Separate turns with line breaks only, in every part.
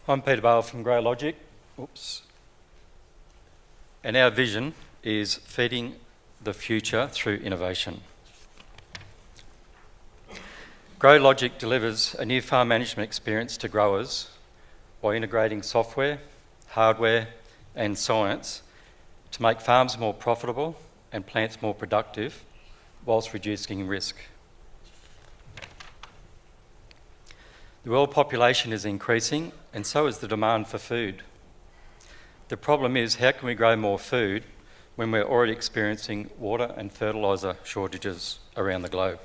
I'm Peter Bale from GrowLogic. And our vision is feeding the future through innovation. GrowLogic delivers a new farm management experience to growers by integrating software, hardware and science to make farms more profitable and plants more productive whilst reducing risk. The world population is increasing and so is the demand for food. The problem is, how can we grow more food when we're already experiencing water and fertiliser shortages around the globe?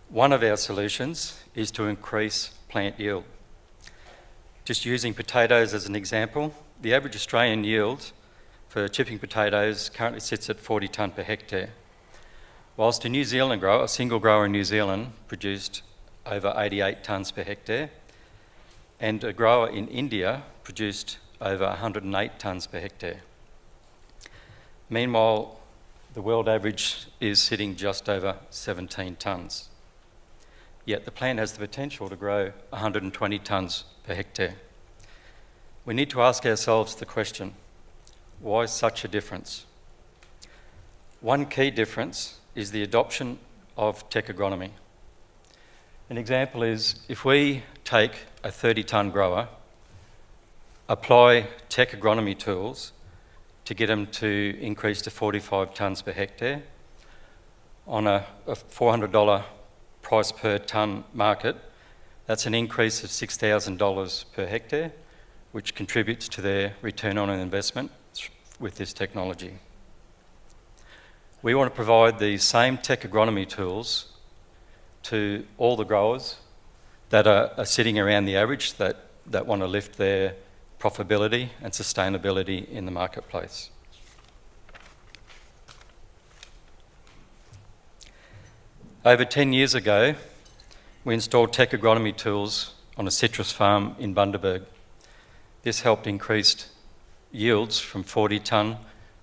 One of our solutions is to increase plant yield. Just using potatoes as an example, the average Australian yield for chipping potatoes currently sits at 40 tonne per hectare, whilst a New Zealand grower, a single grower in New Zealand, produced over 88 tonnes per hectare, and a grower in India produced over 108 tonnes per hectare. Meanwhile, the world average is sitting just over 17 tonnes. Yet the plant has the potential to grow 120 tonnes per hectare. We need to ask ourselves the question, why such a difference? One key difference is the adoption of tech agronomy. An example is, if we take a 30-tonne grower, apply tech agronomy tools to get them to increase to 45 tonnes per hectare on a $400 price per tonne market, that's an increase of $6,000 per hectare, which contributes to their return on an investment with this technology. We want to provide these same tech agronomy tools to all the growers that are sitting around the average, that want to lift their profitability and sustainability in the marketplace. Over 10 years ago, we installed tech agronomy tools on a citrus farm in Bundaberg. This helped increase yields from 40 tonne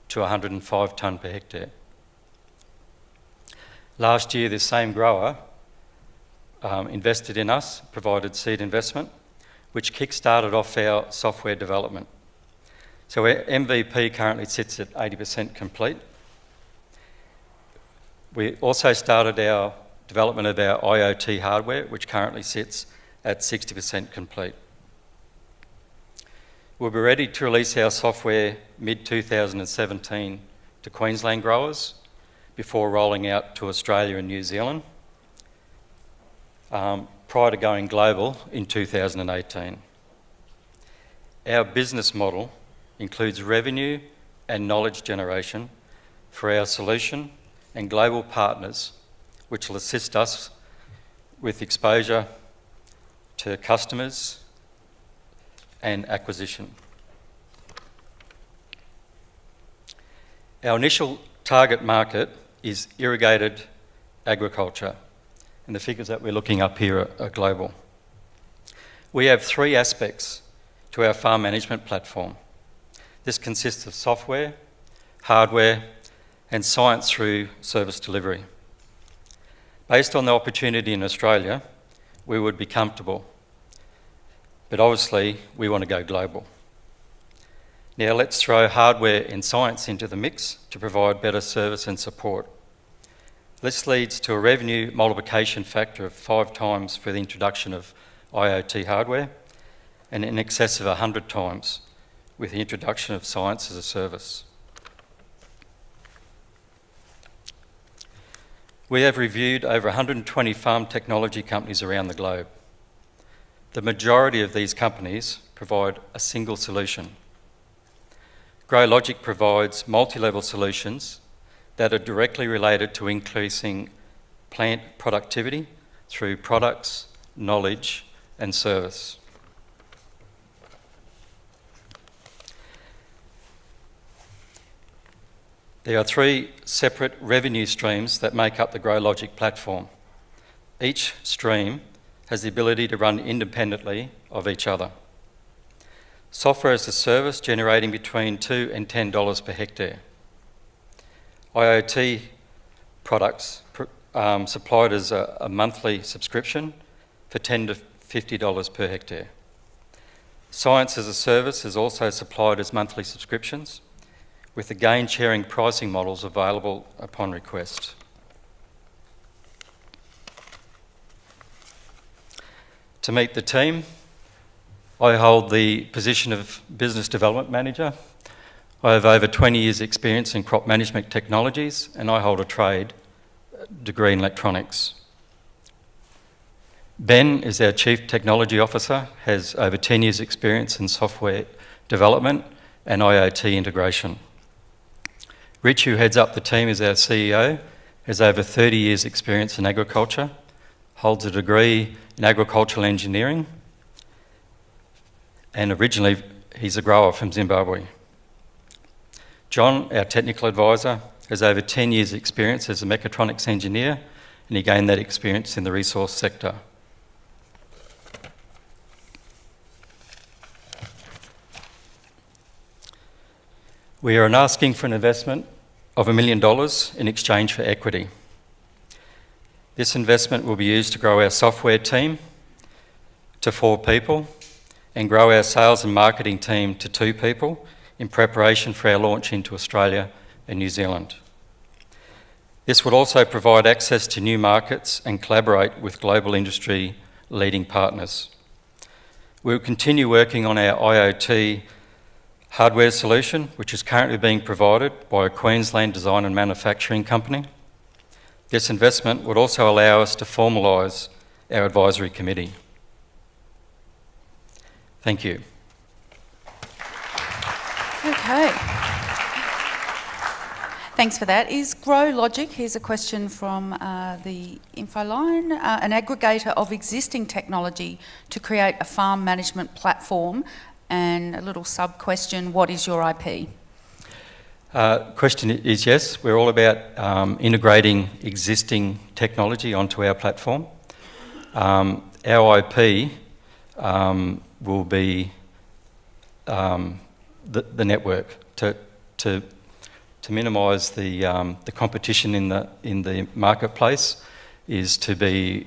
to 105 tonne per hectare. Last year, this same grower invested in us, provided seed investment, which kick-started off our software development. So our MVP currently sits at 80% complete. We also started our development of our IoT hardware, which currently sits at 60% complete. We'll be ready to release our software mid-2017 to Queensland growers before rolling out to Australia and New Zealand, prior to going global in 2018. Our business model includes revenue and knowledge generation for our solution and global partners, which will assist us with exposure to customers and acquisition. Our initial target market is irrigated agriculture, and the figures that we're looking up here are global. We have three aspects to our farm management platform. This consists of software, hardware, and science through service delivery. Based on the opportunity in Australia, we would be comfortable, but obviously we want to go global. Now let's throw hardware and science into the mix to provide better service and support. This leads to a revenue multiplication factor of 5 times for the introduction of IoT hardware and in excess of 100 times with the introduction of science as a service. We have reviewed over 120 farm technology companies around the globe. The majority of these companies provide a single solution. GrowLogic provides multi-level solutions that are directly related to increasing plant productivity through products, knowledge, and service. There are 3 separate revenue streams that make up the GrowLogic platform. Each stream has the ability to run independently of each other. Software as a service generating between $2 and $10 per hectare. IoT products supplied as a monthly subscription for $10 to $50 per hectare. Science as a service is also supplied as monthly subscriptions, with the gain-sharing pricing models available upon request. To meet the team, I hold the position of Business Development Manager. I have over 20 years' experience in crop management technologies, and I hold a trade degree in electronics. Ben is our Chief Technology Officer, has over 10 years' experience in software development and IoT integration. Rich, who heads up the team, is our CEO, has over 30 years' experience in agriculture, holds a degree in agricultural engineering, and originally he's a grower from Zimbabwe. John, our technical advisor, has over 10 years' experience as a mechatronics engineer, and he gained that experience in the resource sector. We are asking for an investment of $1 million in exchange for equity. This investment will be used to grow our software team to 4 people and grow our sales and marketing team to 2 people in preparation for our launch into Australia and New Zealand. This would also provide access to new markets and collaborate with global industry leading partners. We will continue working on our IoT hardware solution, which is currently being provided by a Queensland design and manufacturing company. This investment would also allow us to formalise our advisory committee. Thank you.
Okay. Thanks for that. Is GrowLogic, here's a question from the info line, an aggregator of existing technology to create a farm management platform? And a little sub-question, what is your IP?
Question is yes. We're all about integrating existing technology onto our platform. Our IP will be the network to minimise the competition in the marketplace. Is to be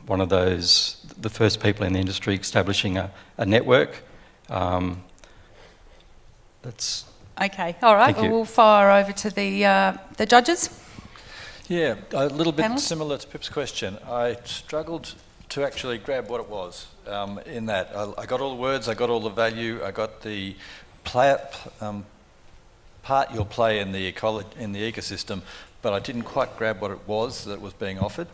one of those, the first people in the industry establishing a network. That's
okay. All right. Well, we'll fire over to the judges.
Yeah, a little bit
Panelists?
similar to Pip's question. I struggled to actually grab what it was in that. I got all the words, I got all the value, I got the part you'll play in the ecosystem, but I didn't quite grab what it was that was being offered.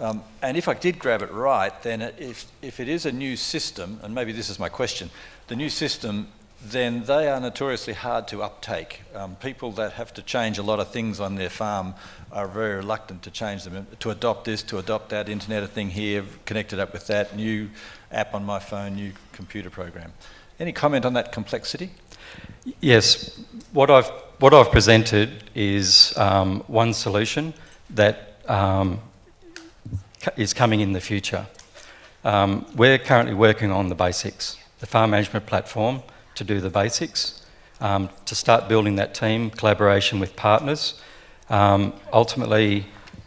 And if I did grab it right, then if it is a new system, and maybe this is my question, the new system, then they are notoriously hard to uptake. People that have to change a lot of things on their farm are very reluctant to change them, to adopt this, to adopt that, Internet of Thing here, connect it up with that, new app on my phone, new computer program. Any comment on that complexity?
yes. What I've presented is one solution that is coming in the future. We're currently working on the basics, the farm management platform to do the basics, to start building that team, collaboration with partners. Ultimately,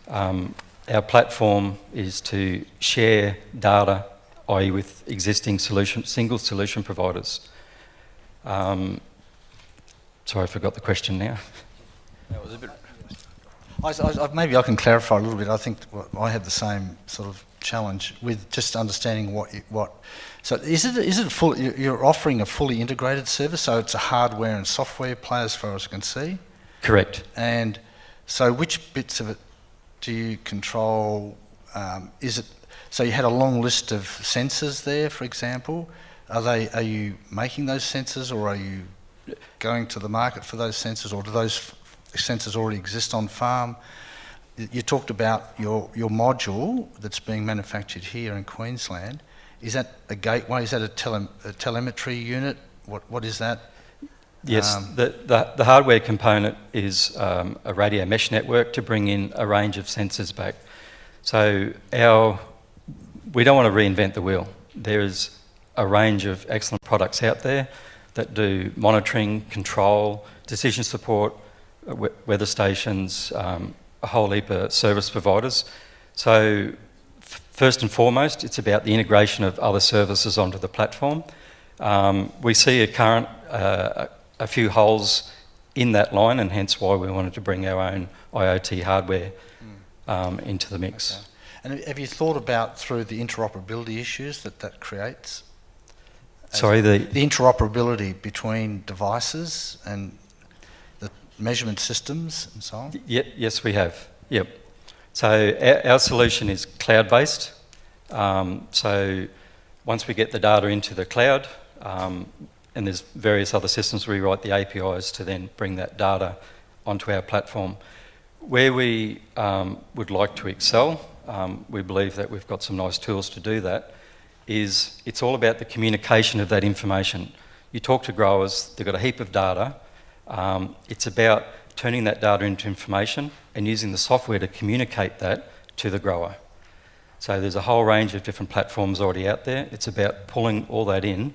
our platform is to share data, i.e. with existing single solution providers. Sorry, I forgot the question now.
That was a bit...
Maybe I can clarify a little bit. I think I had the same sort of challenge with just understanding what. So is it full? You're offering a fully integrated service, so it's a hardware and software play as far as I can see.
Correct.
And so, which bits of it do you control? Is it so? You had a long list of sensors there, for example. Are you making those sensors, or are you going to the market for those sensors, or do those sensors already exist on farm? You talked about your module that's being manufactured here in Queensland. Is that a gateway? Is that a telemetry unit? What is that?
Yes, the hardware component is a radio mesh network to bring in a range of sensors back. So we don't want to reinvent the wheel. There is a range of excellent products out there that do monitoring, control, decision support, weather stations, a whole heap of service providers. So First and foremost, it's about the integration of other services onto the platform. We see a few holes in that line, and hence why we wanted to bring our own IoT hardware into the mix.
Okay. And have you thought about through the interoperability issues that creates?
Sorry,
The interoperability between devices and the measurement systems and so on?
Yes, we have. Yep. So our solution is cloud-based. So once we get the data into the cloud, and there's various other systems, we write the APIs to then bring that data onto our platform. Where we would like to excel, we believe that we've got some nice tools to do that, is it's all about the communication of that information. You talk to growers, they've got a heap of data. It's about turning that data into information and using the software to communicate that to the grower. So there's a whole range of different platforms already out there. It's about pulling all that in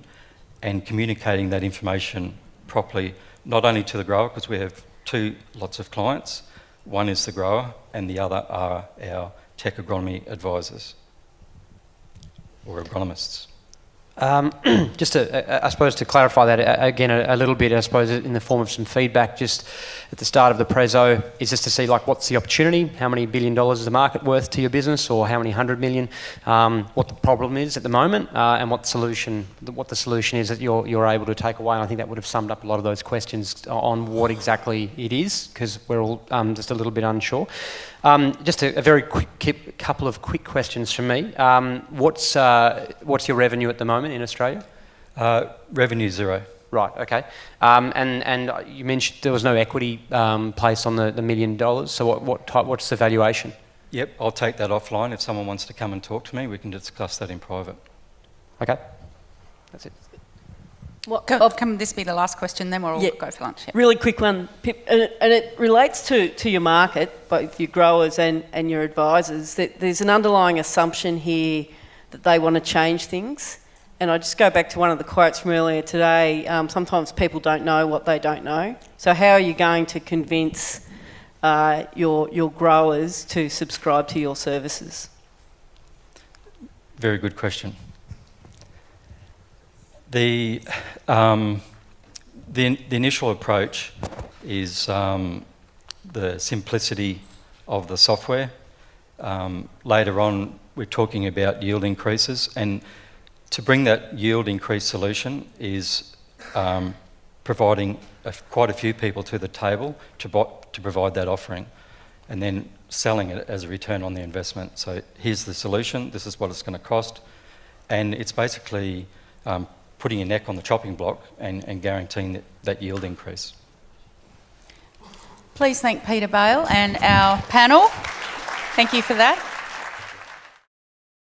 and communicating that information properly, not only to the grower, because we have two lots of clients. One is the grower and the other are our tech agronomy advisors or agronomists.
Just to, I suppose to clarify that again a little bit, I suppose in the form of some feedback just at the start of the preso, is just to see like what's the opportunity, how many $1 billion is the market worth to your business, or how many 100 million, what the problem is at the moment, and what the solution is that you're able to take away. And I think that would have summed up a lot of those questions on what exactly it is, because we're all just a little bit unsure. Just a very quick couple of quick questions from me. What's your revenue at the moment in Australia?
Revenue zero.
Right. Okay. And you mentioned there was no equity placed on the $1 million. So what's the valuation?
Yep, I'll take that offline. If someone wants to come and talk to me, we can discuss that in private.
Okay. That's it.
Well,
Can this be the last question, then we'll all go for lunch? Yeah.
really quick one, Pip, and it relates to your market, both your growers and your advisors, that there's an underlying assumption here that they want to change things. And I just go back to one of the quotes from earlier today, sometimes people don't know what they don't know. So how are you going to convince your growers to subscribe to your services?
Very good question. The initial approach is the simplicity of the software. Later on, we're talking about yield increases, and to bring that yield increase solution is providing quite a few people to the table to provide that offering, and then selling it as a return on the investment. So here's the solution, this is what it's going to cost, and it's basically putting your neck on the chopping block and guaranteeing that yield increase.
Please thank Peter Bale and our panel. Thank you for that.